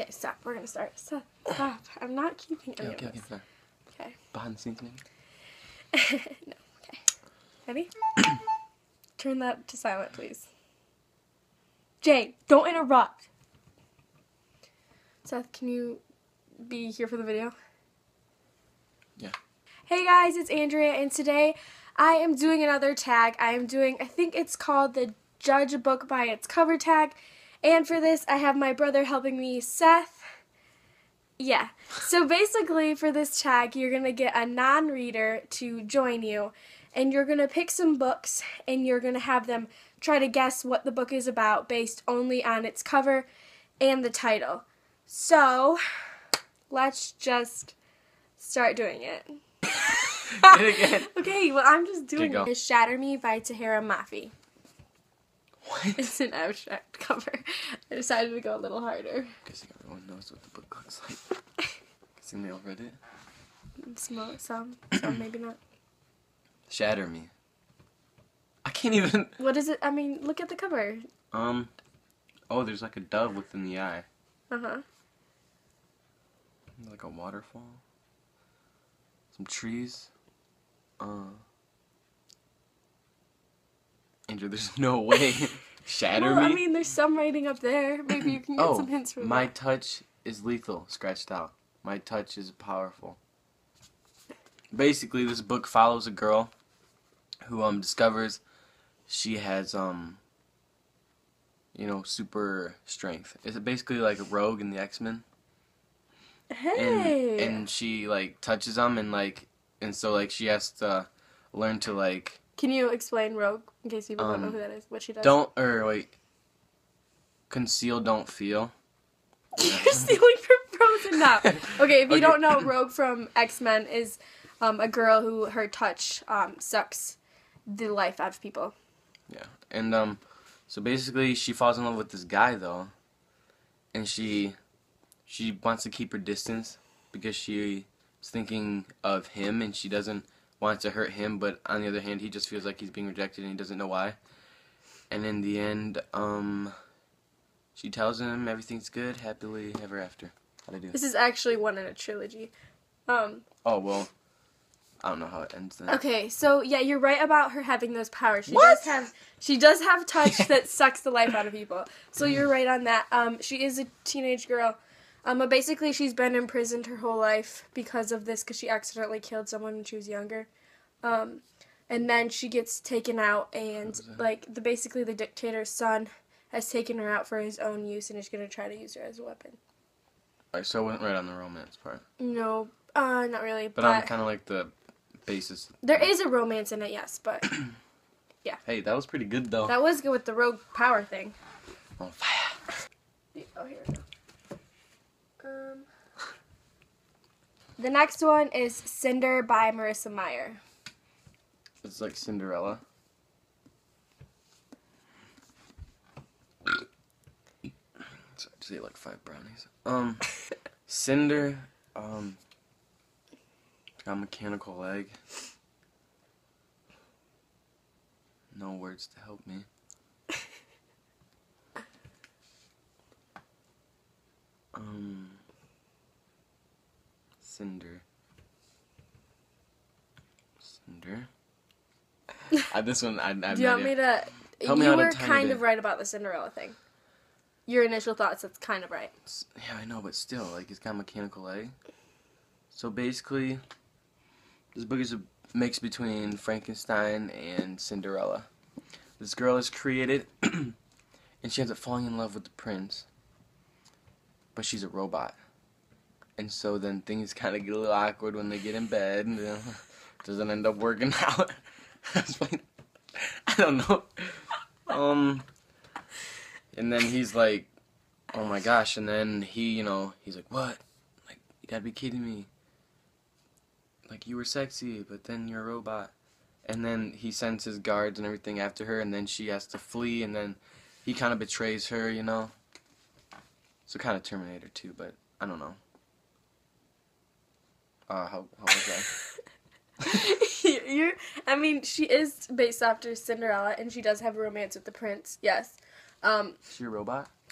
Okay, stop. We're gonna start. Stop. I'm not keeping any of this. Okay, fair. Okay. Behind the scenes, maybe? No. Okay. Ready? Turn that to silent, please. Jay, don't interrupt. Seth, can you be here for the video? Yeah. Hey guys, it's Andrea, and today I am doing another tag. I think it's called the Judge a Book by its Cover tag. And for this, I have my brother helping me, Seth. Yeah. So basically, for this tag, you're going to get a non-reader to join you. And you're going to pick some books, and you're going to have them try to guess what the book is about based only on its cover and the title. So, let's just start doing it. Do it again. Okay, well, I'm just doing Okay, it. It's Shatter Me by Tahira Mafi. What? It's an abstract cover. I decided to go a little harder. Guessing everyone knows what the book looks like. Guessing they all read it. Some maybe not. Shatter Me. I can't even... What is it? I mean, look at the cover. Oh, there's like a dove within the eye. Uh-huh. Like a waterfall. Some trees. Andrew, there's no way. Shatter Me? I mean, there's some writing up there. Maybe you can get some hints from my that. touch is lethal, scratched out. My touch is powerful. Basically, this book follows a girl who discovers she has super strength. It's basically like a rogue in the X-Men. Hey. And she like touches them and so she has to learn to Can you explain Rogue in case people don't know who that is? What she does? Conceal, don't feel. You're stealing from Frozen now. Okay, if you don't know, Rogue from X-Men is a girl who her touch sucks the life out of people. Yeah, and so basically she falls in love with this guy though, and she wants to keep her distance because she is thinking of him and she doesn't want to hurt him, but on the other hand he just feels like he's being rejected and he doesn't know why. And in the end, she tells him everything's good, happily ever after. How'd I do? This is actually one in a trilogy. Oh, well, I don't know how it ends then. Okay, so yeah, you're right about her having those powers. What? She does have touch that sucks the life out of people. So you're right on that. She is a teenage girl. But basically she's been imprisoned her whole life because of this, because she accidentally killed someone when she was younger. And then she gets taken out, and basically the dictator's son has taken her out for his own use and is going to try to use her as a weapon. Alright, so I went right on the romance part. No, not really. But I'm kind of like the basis. There is a romance in it, yes, but yeah. Hey, that was pretty good though. That was good with the rogue power thing. On fire. Oh, here we go. The next one is Cinder by Marissa Meyer. It's like Cinderella. Sorry, I just ate like 5 brownies. Cinder, got a mechanical leg. No words to help me. Cinder. This one, Do you want me to... You were kind of right about the Cinderella thing. Your initial thoughts, that's kind of right. Yeah, I know, but still, it's got a mechanical leg. So basically, this book is a mix between Frankenstein and Cinderella. This girl is created, and she ends up falling in love with the prince. But she's a robot. And so then things kind of get a little awkward when they get in bed, and doesn't end up working out. I don't know. And then he's like, oh my gosh, and then he's like, what? Like, you gotta be kidding me. Like, you were sexy, but then you're a robot. And then he sends his guards and everything after her, and then she has to flee, and then he kind of betrays her, So kind of Terminator 2, but I don't know. How was that? I mean, she is based after Cinderella, and she does have a romance with the prince, yes. Is she a robot?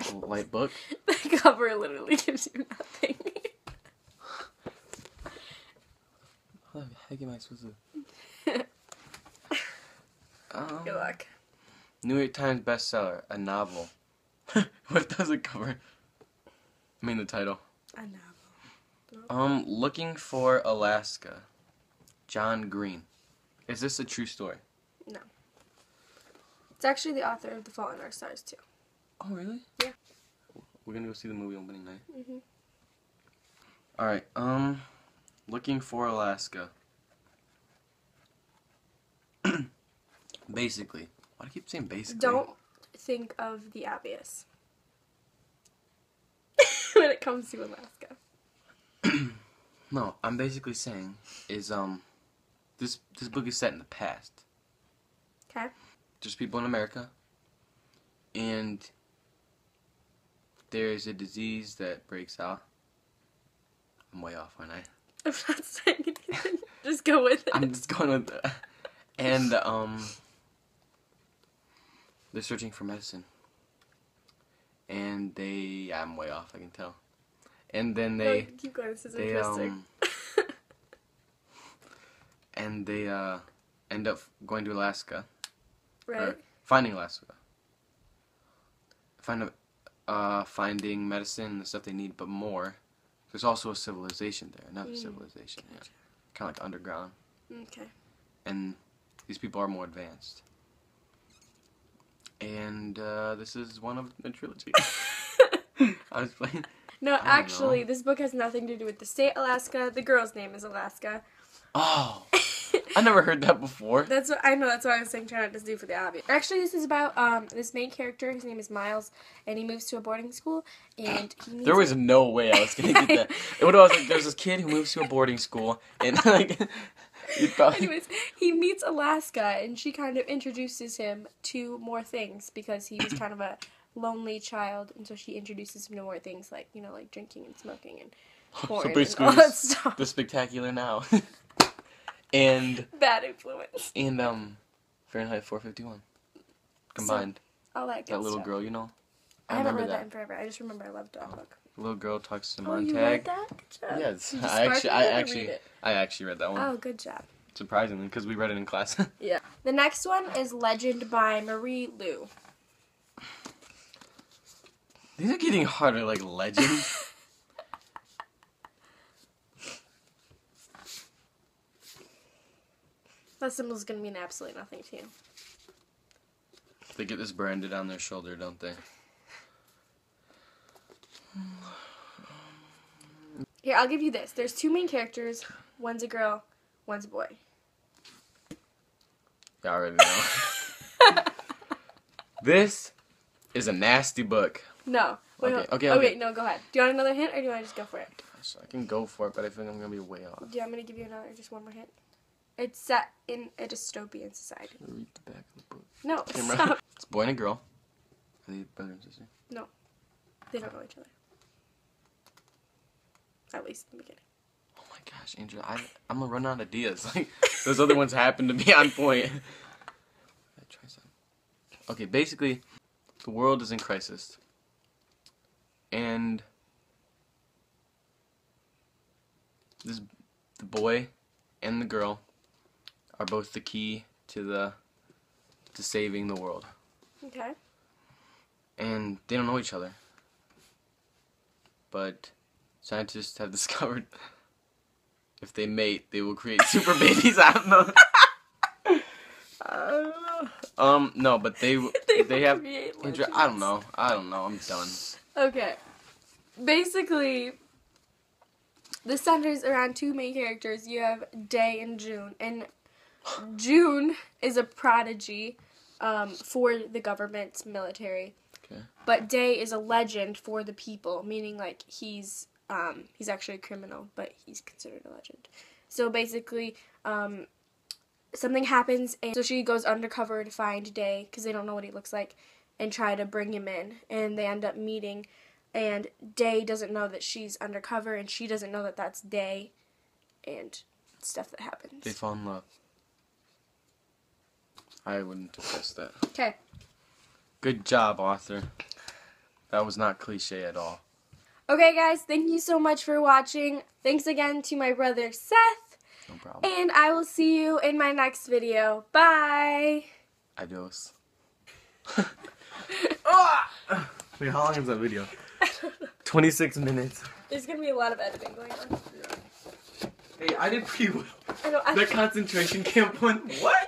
A light book? The cover literally gives you nothing. How the heck am I supposed to... Good luck. New York Times bestseller, a novel. What does it cover? I mean the title. A novel. Looking for Alaska. John Green. Is this a true story? No. It's actually the author of The Fault in Our Stars, too. Oh, really? Yeah. We're gonna go see the movie opening night. Mhm. Alright, Looking for Alaska. Basically. Why do I keep saying basically? Don't think of the obvious when it comes to Alaska. No, I'm basically saying is, this book is set in the past. Okay. There's people in America, and there's a disease that breaks out. I'm way off, aren't I? I'm not saying anything. Just go with it. I'm just going with it. And, they're searching for medicine. And I'm way off, I can tell. And then No, keep going. This is interesting. And they, end up going to Alaska. Right. Or finding Alaska. Finding medicine and the stuff they need, but more. There's also a civilization there, another civilization. Yeah. Kind of like underground. Okay. And these people are more advanced. And this is one of the trilogy. I was playing. No, actually, this book has nothing to do with the state Alaska. The girl's name is Alaska. Oh, I never heard that before. That's what I know. That's why I was saying try not to do for the obvious. Actually, this is about this main character. His name is Miles, and he moves to a boarding school. And he meets There was no way I was gonna get that. It would have like there's this kid who moves to a boarding school, and like Anyways, he meets Alaska, and she kind of introduces him to more things because he was kind of a lonely child, and so she introduces him to more things like like drinking and smoking and porn so basically and all that stuff. the Spectacular Now. And Bad influence. And Fahrenheit 451 combined. So, all that good that little stuff. girl, you know. I haven't read that in forever. I just remember I loved that book. The little girl talks to Oh, Montag. you read that? Good job. Yes, Did you I spark it? actually read that one. Oh, good job. Surprisingly, because we read it in class. Yeah. The next one is Legend by Marie Lu. These are getting harder, like Legend. That symbol's gonna mean absolutely nothing to you. They get this branded on their shoulder, don't they? Here, I'll give you this. There's two main characters. One's a girl, one's a boy. I already know. This is a nasty book. No. Wait, Okay. No, go ahead. Do you want another hint, or do you want to just go for it? Gosh, I can go for it, but I think I'm gonna be way off. Do you want me to give you just one more hint? It's set in a dystopian society. Read the back of the book. No, Camera. stop. It's a boy and a girl. Are they brother and sister? No. They don't know each other. At least in the beginning. Oh my gosh, Angela, I'm gonna run out of ideas. Like those other ones happen to be on point. I try something. Okay, basically, the world is in crisis, and the boy and the girl are both the key to saving the world. Okay. And they don't know each other, but scientists have discovered if they mate, they will create super babies. I don't know. No, but they have. I don't know. I'm done. Okay. Basically, this centers around two main characters. You have Day and June, and June is a prodigy for the government's military. Okay. But Day is a legend for the people, meaning like he's actually a criminal, but he's considered a legend. So basically, something happens, and so she goes undercover to find Day because they don't know what he looks like, and try to bring him in. And they end up meeting, and Day doesn't know that she's undercover, and she doesn't know that that's Day, and stuff that happens. They fall in love. I wouldn't have guessed that. Okay. Good job, author. That was not cliche at all. Okay, guys, thank you so much for watching. Thanks again to my brother Seth. No problem. And I will see you in my next video. Bye. Adios. Wait, how long is that video? 26 minutes. There's going to be a lot of editing going on. Hey, I did pretty well. I know. The concentration camp one. What?